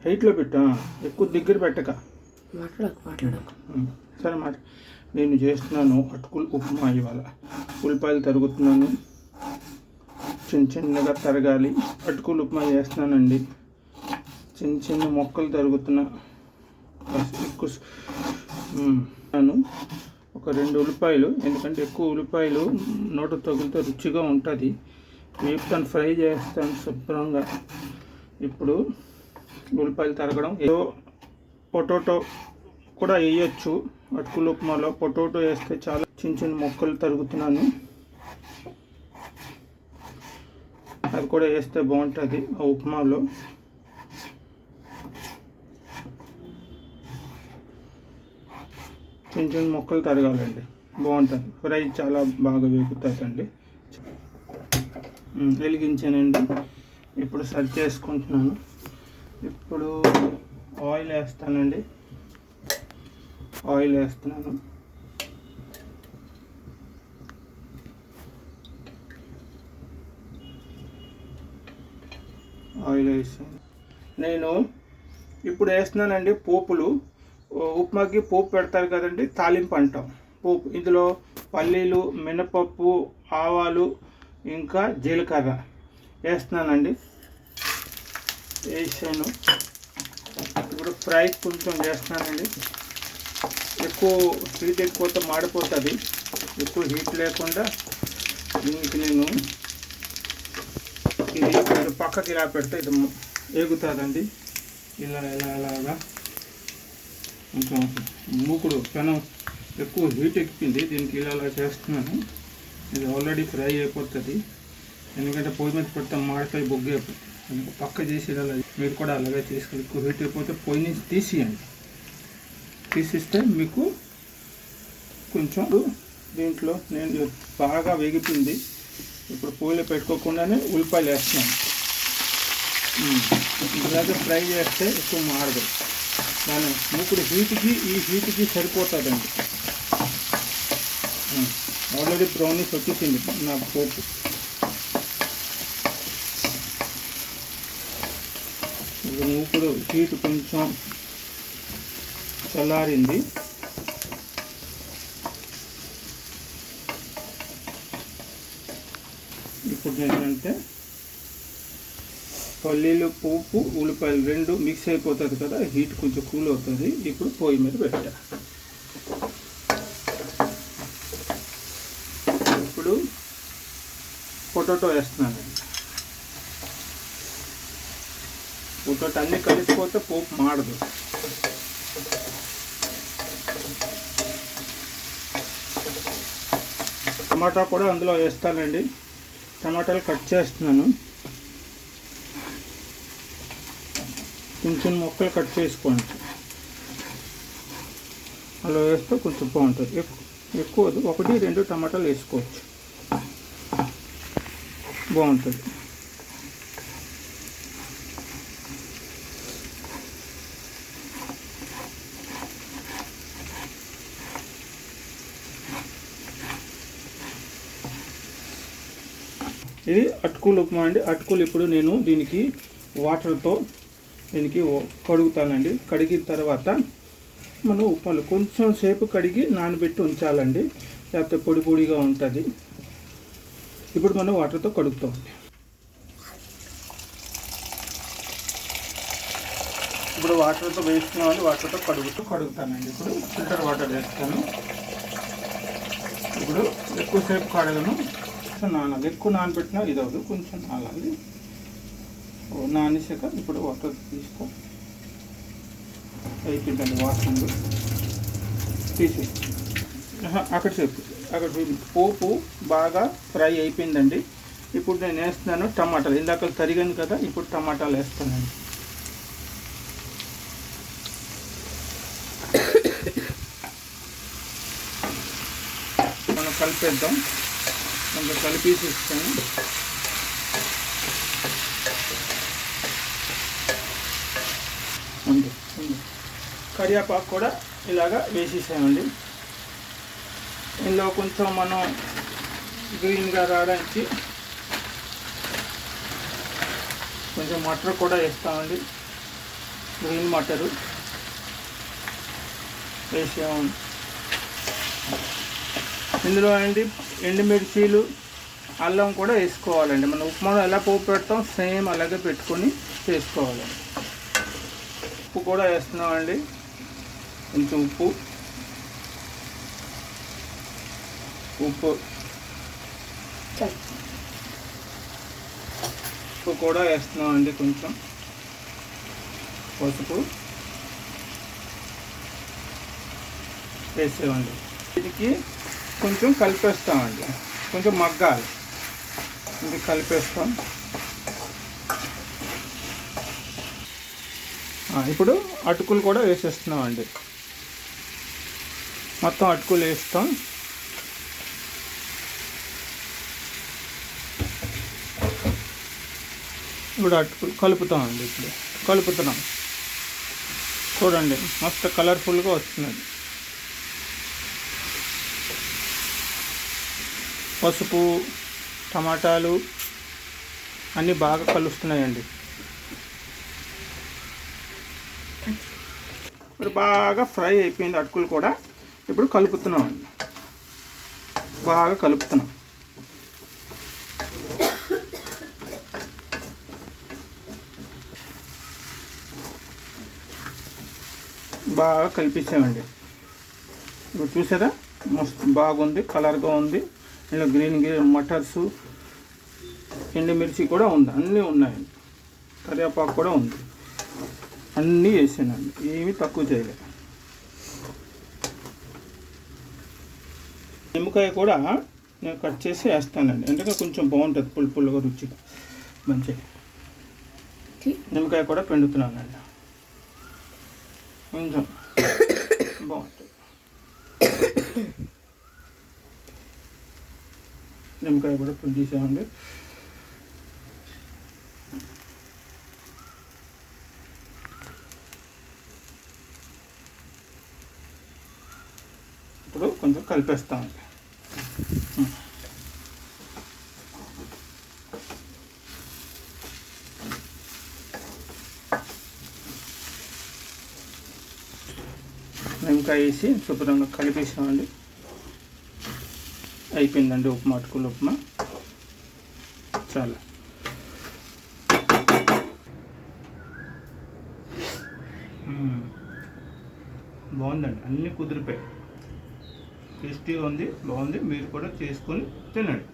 హైట్లో పెట్టా, ఎక్కువ దగ్గర పెట్టక. మాట్లాడకు. సరే మాట. నేను చేస్తున్నాను అటుకులు ఉప్మా. ఇవాళ ఉల్లిపాయలు తరుగుతున్నాను, చిన్న చిన్నగా తరగాలి. అటుకులు ఉప్మా చేస్తున్నానండి. చిన్న చిన్న మొక్కలు తరుగుతున్నా. ఒక 2 ఉల్లిపాయలు, ఎందుకంటే ఎక్కువ ఉల్లిపాయలు నోట తగిలితే రుచిగా ఉంటుంది. వేపుతాను, ఫ్రై చేస్తాను శుభ్రంగా. ఇప్పుడు ఉల్లిపాయలు తరగడం. పొటాటో కూడా వేయచ్చు అటుకులు ఉప్మాలో. పొటాటో వేస్తే చాలా చిన్న చిన్న మొక్కలు తరుగుతున్నాను, అది కూడా వేస్తే బాగుంటుంది ఆ ఉప్మాలో. చిన్న చిన్న మొక్కలు తరగాలండి, బాగుంటుంది. ఫ్రై చాలా బాగా వేగుతుందండి. వెలిగించానండి. ఇప్పుడు సర్వ్ చేసుకుంటున్నాను. ఇప్పుడు ఆయిల్ వేస్తానండి. ఆయిల్ వేస్తున్నాను. ఆయిల్ వేసాను. నేను ఇప్పుడు వేస్తున్నానండి పోపులు. ఉప్మాకి పోపు పెడతారు కదండి, తాలింపు అంటాం పోపు. ఇందులో పల్లీలు, మినపప్పు, ఆవాలు, ఇంకా జీలకర్ర వేస్తున్నానండి. వేసాను. ఇప్పుడు ఫ్రై కొంచెం వేస్తున్నానండి. ఎక్కువ హీట్ ఎక్కువతో మాడిపోతుంది. ఎక్కువ హీట్ లేకుండా దీనికి నేను ఇది పక్కకి ఇలా పెడితే ఇది వేగుతుందండి. ఇలాగా కొంచెం మూకుడు పెనం ఎక్కువ హీట్ ఎక్కింది, దీనికి ఇలా చేస్తున్నాను. ఇది ఆల్రెడీ ఫ్రై అయిపోతుంది, ఎందుకంటే పొయ్యి మీద పెడితే మాడిపోయి బొగ్గు అయిపోతుంది. పక్క చేసి ఇలా మీరు కూడా అలాగే తీసుకెళ్ళి. ఎక్కువ హీట్ అయిపోతే పొయ్యి నుంచి తీసియండి. తీసిస్తే మీకు కొంచెం దీంట్లో నేను బాగా వేగిపోయింది. ఇప్పుడు పొయ్యిలో పెట్టుకోకుండానే ఉల్లిపాయలు వేస్తున్నాను. ఇలాగే ఫ్రై చేస్తే ఎక్కువ మాడదు. దాని మూకుడు ఈ హీట్కి సరిపోతుందండి. ఆల్రెడీ బ్రౌనీస్ వచ్చేసింది నా పోపు. మూకుడు హీట్ కొంచెం చల్లారింది. ఇప్పుడు ఏంటంటే పల్లీలు, పోపు, ఉల్లిపాయలు 2 మిక్స్ అయిపోతుంది కదా, హీట్ కొంచెం కూల్ అవుతుంది. ఇప్పుడు పొయ్యి మీద పెట్టా. ఇప్పుడు పొటాటో వేస్తున్నానండి. పొటాటో అన్నీ కలిసిపోతే పోపు మాడదు. టమాటా కూడా అందులో వేస్తానండి. టమాటాలు కట్ చేస్తున్నాను. చిన్న చిన్న ముక్కలు కట్ చేసుకోండి. అలా వేస్తే కొంచెం బాగుంటుంది. ఎక్కువ 1-2 టమాటాలు వేసుకోవచ్చు, బాగుంటుంది. ఇది అటుకులు ఉప్మా అండి. అటుకులు ఇప్పుడు నేను దీనికి వాటర్తో కడుగుతానండి. కడిగిన తర్వాత మనం ఉప్మాలు కొంచెం సేపు కడిగి నానబెట్టి ఉంచాలండి, లేకపోతే పొడి పొడిగా ఉంటుంది. ఇప్పుడు మనం వాటర్తో కడుగుతామండి. ఇప్పుడు వాటర్తో వేసుకున్నామండి. వాటర్తో కడుగుతానండి. ఇప్పుడు ఫిల్టర్ వాటర్ వేస్తాను. ఇప్పుడు ఎక్కువసేపు కడగను, నానాలి. ఎక్కువ నానబెట్టినా ఇది అవ్వదు, కొంచెం నానాలి. నానేసాక ఇప్పుడు వాటర్ తీసుకో. అయిపోయిందండి వాటర్ తీసి అక్కడ పోపు బాగా ఫ్రై అయిపోయిందండి. ఇప్పుడు నేను వేస్తున్నాను టమాటాలు. ఇందాక తరిగాను కదా, ఇప్పుడు టమాటాలు వేస్తానండి. మనం కలిపేద్దాం. కొంచెం కలిపేసి ఇస్తాను. కరివేపాకు కూడా ఇలాగా వేసేసామండి. ఇందులో కొంచెం మనం గ్రీన్గా రావడానికి కొంచెం మటర్ కూడా వేస్తామండి. గ్రీన్ మటరు వేసాము. ఇందులో అండి ఎండుమిర్చీలు, అల్లం కూడా వేసుకోవాలండి. మనం ఉప్మాలో ఎలా పోపు పెడతాం సేమ్ అలాగే పెట్టుకొని చేసుకోవాలండి. ఉప్పు కూడా వేస్తున్నామండి, కొంచెం ఉప్పు కూడా వేస్తున్నామండి. కొంచెం పసుపు వేసేవండి. దీనికి కొంచెం కలిపేస్తామండి, కొంచెం మగ్గాలి. ఇది కలిపేస్తాం. ఇప్పుడు అటుకులు కూడా వేసేస్తున్నామండి. మొత్తం అటుకులు వేస్తాం. ఇప్పుడు అటుకులు కలుపుతామండి. ఇప్పుడు కలుపుతున్నాం. చూడండి మస్తు కలర్ఫుల్గా వస్తున్నది. పసుపు, టమాటాలు అన్నీ బాగా కలుస్తున్నాయండి. ఇప్పుడు బాగా ఫ్రై అయిపోయింది అటుకులు కూడా. ఇప్పుడు కలుపుతున్నాం అండి, బాగా కలుపుతున్నాం. బాగా కలిపించామండి. ఇప్పుడు చూసారా మస్తు బాగుంది, కలర్గా ఉంది. ఇందులో గ్రీన్ మటర్సు, ఎండుమిర్చి కూడా ఉంది, అన్నీ ఉన్నాయండి. కరివేపాకు కూడా ఉంది, అన్నీ వేసానండి, ఏమీ తక్కువ చేయలేదు. నిమ్మకాయ కూడా నేను కట్ చేసి వేస్తానండి, ఎందుకంటే కొంచెం బాగుంటుంది, పులుపులుగా రుచిగా మంచిగా. నిమ్మకాయ కూడా పిండుతున్నానండి, కొంచెం బాగుంటుంది. నిమ్మకాయ కూడా పిండేసామండి. ఇప్పుడు కొంచెం కలిపేస్తామండి. నిమ్మకాయ వేసి శుభ్రంగా కలిపేసామండి. అయిపోయిందండి ఉప్మా, అటుకుల ఉప్మా. చాలా బాగుందండి, అన్నీ కుదిరిపోయాయి. టేస్టీగా ఉంది, బాగుంది. మీరు కూడా చేసుకొని తినండి.